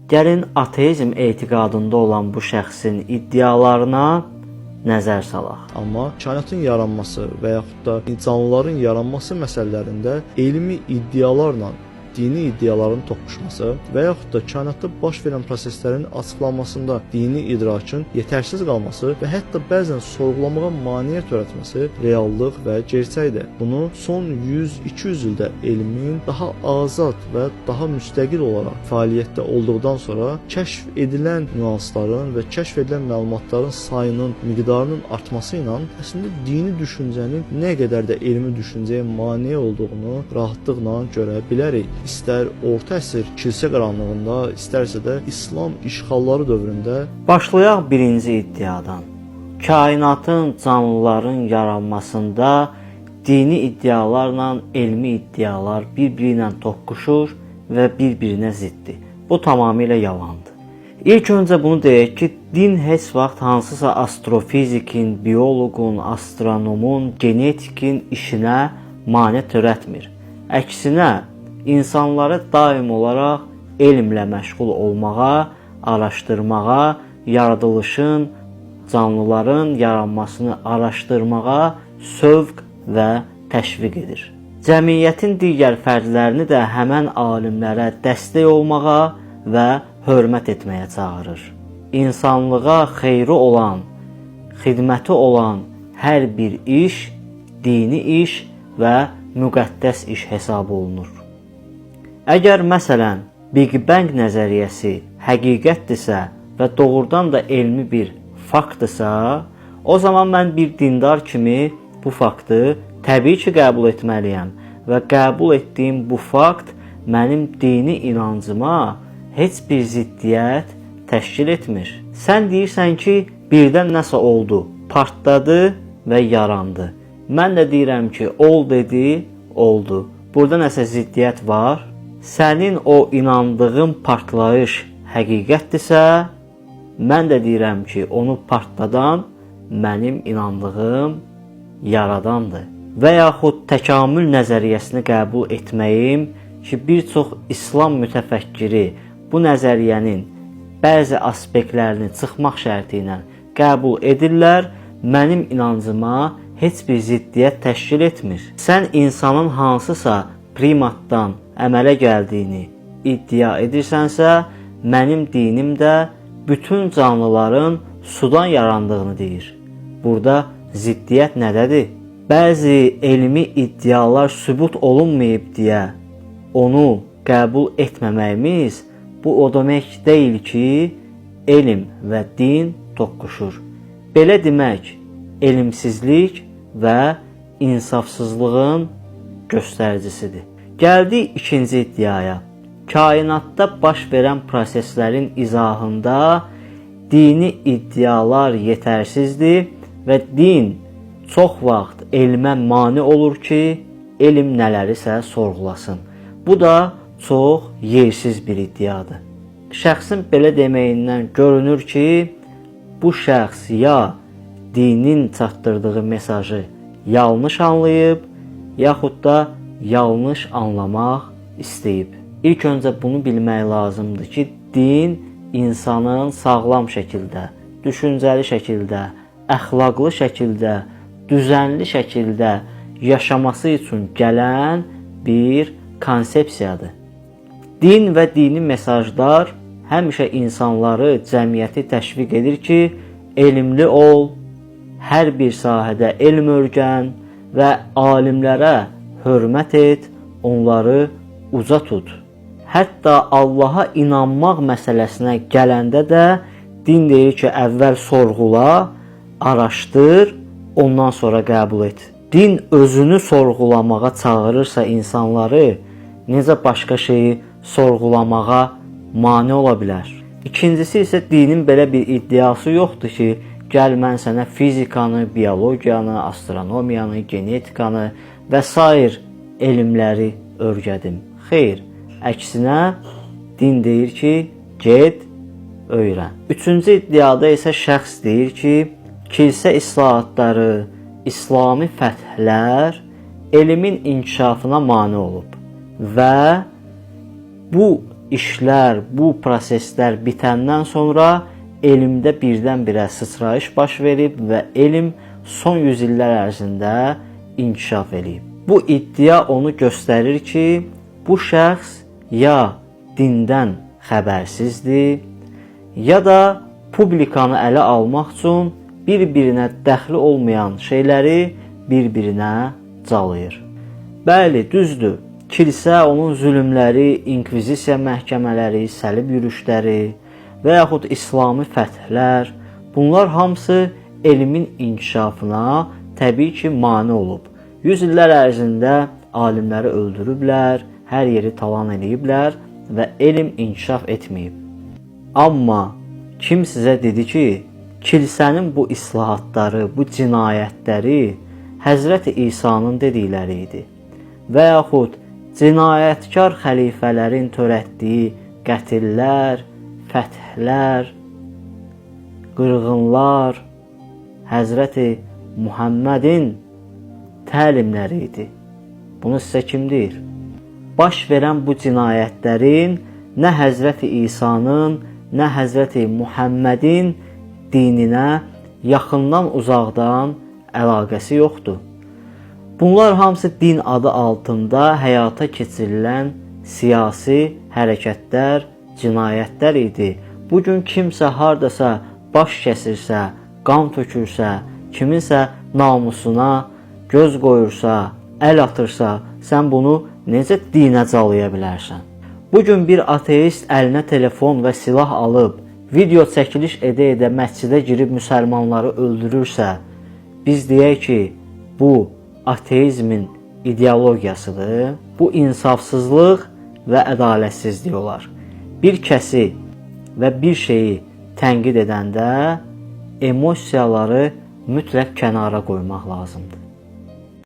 Gəlin ateizm etiqadında olan bu şəxsin iddialarına nəzər salaq. Amma kainatın yaranması və yaxud da canlıların yaranması məsələlərində elmi iddialarla dini iddiaların toqquşması və yaxud da kainatda baş verən proseslərin açıqlanmasında dini idrakın yetərsiz qalması və hətta bəzən sorğulamağa maneə törətməsi reallıq və gerçəkdir. Bunu son 100-200 ildə elmin daha azad və daha müstəqil olaraq fəaliyyətdə olduqdan sonra kəşf edilən nüansların və kəşf edilən məlumatların sayının, miqdarının artması ilə əslində dini düşüncənin nə qədər də elmi düşüncəyə maneə olduğunu rahatlıqla görə bilərik. İstər orta əsr kilsə qaranlığında, istərsə də İslam işğalları dövründə. Başlayaq birinci iddiadan. Kainatın, canlıların yaranmasında dini iddialarla elmi iddialar bir-biri ilə toqquşur və bir-birinə ziddir. Bu tamamilə yalandır. İlk öncə bunu deyək ki, din heç vaxt hansısa astrofizikin, bioloqun, astronomun, genetikin işinə maneə törətmir. Əksinə, insanları daim olaraq elmlə məşğul olmağa, araşdırmağa, yaradılışın, canlıların yaranmasını araşdırmağa sövq və təşviq edir. Cəmiyyətin digər fərdlərini də həmən alimlərə dəstək olmağa və hörmət etməyə çağırır. İnsanlığa xeyri olan, xidməti olan hər bir iş, dini iş və müqəddəs iş hesab olunur. Əgər məsələn Big Bang nəzəriyyəsi həqiqətdirsə və doğrudan da elmi bir faktdırsa, o zaman mən bir dindar kimi bu faktı təbii ki qəbul etməliyəm və qəbul etdiyim bu fakt mənim dini inancıma heç bir ziddiyyət təşkil etmir. Sən deyirsən ki, birdən nəsə oldu, partladı və yarandı. Mən də deyirəm ki, ol dedi, oldu. Burada nəsə ziddiyyət var. Sənin o inandığın partlayış həqiqətdirsə, mən də deyirəm ki, onu partladan mənim inandığım yaradandır. Və yaxud təkamül nəzəriyyəsini qəbul etməyim ki, bir çox İslam mütəfəkkiri bu nəzəriyyənin bəzi aspektlərini çıxmaq şərti ilə qəbul edirlər, mənim inancıma heç bir ziddiyyət təşkil etmir. Sən insanın hansısa primatdan əmələ gəldiyini iddia edirsənsə, mənim dinim də bütün canlıların sudan yarandığını deyir. Burada ziddiyyət nədədir? Bəzi elmi iddialar sübut olunmayıb deyə onu qəbul etməməyimiz bu o demək deyil ki, elm və din toqquşur. Belə demək, elmsizlik və insafsızlığın göstəricisidir. Gəldik ikinci iddiaya. Kainatda baş verən proseslərin izahında dini iddialar yetərsizdir və din çox vaxt elmə mane olur ki, elm nələrisə sorğulasın. Bu da çox yersiz bir iddiadır. Şəxsin belə deməyindən görünür ki, bu şəxs ya dinin çatdırdığı mesajı yanlış anlayıb, yaxud da yanlış anlamaq istəyib. İlk öncə bunu bilmək lazımdır ki, din insanın sağlam şəkildə, düşüncəli şəkildə, əxlaqlı şəkildə, düzənli şəkildə yaşaması üçün gələn bir konsepsiyadır. Din və dini mesajlar həmişə insanları, cəmiyyəti təşviq edir ki, elmli ol, hər bir sahədə elm öyrən və alimlərə hörmət et, onları uca tut. Hətta Allaha inanmaq məsələsinə gələndə də din deyir ki, əvvəl sorğula, araşdır, ondan sonra qəbul et. Din özünü sorğulamağa çağırırsa insanları, necə başqa şeyi sorğulamağa mane ola bilər? İkincisi isə dinin belə bir iddiası yoxdur ki, gəl mən sənə fizikanı, biologiyanı, astronomiyanı, genetikanı və sair elmləri öyrədim. Xeyr, əksinə din deyir ki, get, öyrən. Üçüncü iddiada isə şəxs deyir ki, kilsə islahatları, İslami fəthlər elmin inkişafına mane olub və bu işlər, bu proseslər bitəndən sonra elmdə birdən-birə sıçrayış baş verib və elm son yüzillər ərzində inkişaf edib. Bu iddia onu göstərir ki, bu şəxs ya dindən xəbərsizdir, ya da publikanı ələ almaq üçün bir-birinə dəxli olmayan şeyləri bir-birinə calayır. Bəli, düzdür. Kilsə onun zülmləri, inkvizisiya məhkəmələri, səlib yürüşləri və yaxud İslami fəthlər, bunlar hamısı elmin inkişafına təbii ki, mane olub. 100 illər ərzində alimləri öldürüblər, hər yeri talan ediblər və elm inkişaf etməyib. Amma kim sizə dedi ki, kilsənin bu islahatları, bu cinayətləri Həzrəti İsa'nın dedikləri idi və yaxud cinayətkar xəlifələrin törətdiyi qətillər, fəthlər, qırğınlar Həzrəti Muhammedin təlimləri idi. Bunu sizə kim deyir? Baş verən bu cinayətlərin nə Həzrəti İsa'nın, nə Həzrəti Muhammedin dininə yaxından uzaqdan əlaqəsi yoxdur. Bunlar hamısı din adı altında həyata keçirilən siyasi hərəkətlər, cinayətlər idi. Bugün kimsə hardasa baş kəsirsə, qan tökürsə, kiminsə namusuna göz qoyursa, əl atırsa, sən bunu necə dinə calaya bilərsən? Bugün bir ateist əlinə telefon və silah alıb, video çəkiliş edə-edə məscidə girib müsəlmanları öldürürsə, biz deyək ki, bu ateizmin ideologiyasıdır. Bu insafsızlıq və ədalətsizlik olar. Bir kəsi və bir şeyi tənqid edəndə emosiyaları mütləq kənara qoymaq lazımdır.